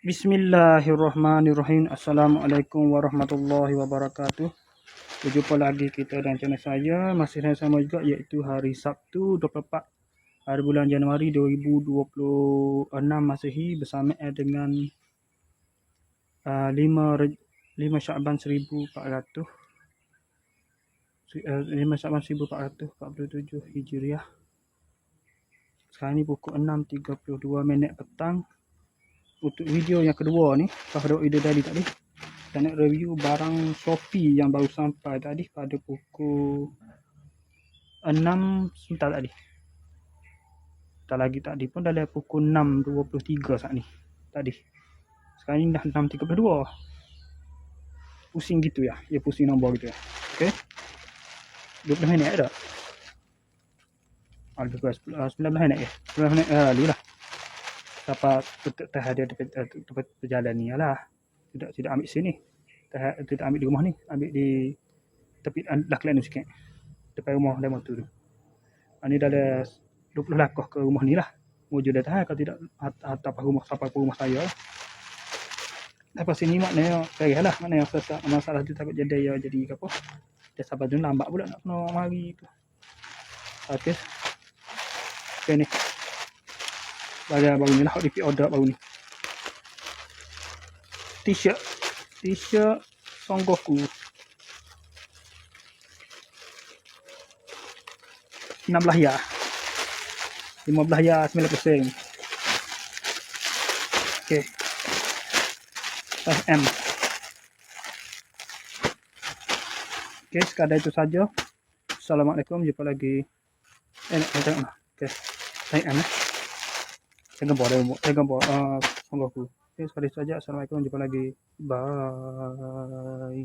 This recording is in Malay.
Bismillahirrahmanirrahim. Assalamualaikum warahmatullahi wabarakatuh. Berjumpa lagi kita dan channel saya. Masih yang sama juga, iaitu hari Sabtu 24 hari bulan Januari 2026 Masehi, bersama dengan 5 Syaban 1400 5 Syaban 1447 Hijriah. Sekarang ni pukul 6.32 petang. Untuk video yang kedua ni, pada video tadi kita nak review barang Shopee yang baru sampai tadi pada pukul 6 sebentar tadi. Tak lagi tadi pun dah pukul 6.23 saat ni tadi. Sekarang ni dah 6.32. Pusing gitu ya. Ya pusing nombor gitu ya. Okey. 20 minit dah. Ada 19 minit ke? 19 minit lalu lah. Siapa ada tempat berjalan ni lah. Tidak ambil sini. Tidak ambil di rumah ni. Ambil di tepi dah kelana sikit. Depan rumah dah motor tu. Ini dah ada 20 langkah ke rumah ni lah. Wujud dah tahan kalau tidak atap rumah sampai ke rumah saya. Lepas sini maknanya perih lah. Maknanya masalah tu takut jadi apa. Dia sabar tu lambat pula nak kena mari tu. Okey. Okey ni. Baru ni lah, di order baru ni. T-shirt Son Goku 16 ya. 15 ya 9%. Okey. SM. Okey, sekadar itu saja. Assalamualaikum, jumpa lagi. Tengok lah. Okey. SM. Saya gambar Son Goku. Okey, sekadar itu saja. Assalamualaikum, jumpa lagi. Bye.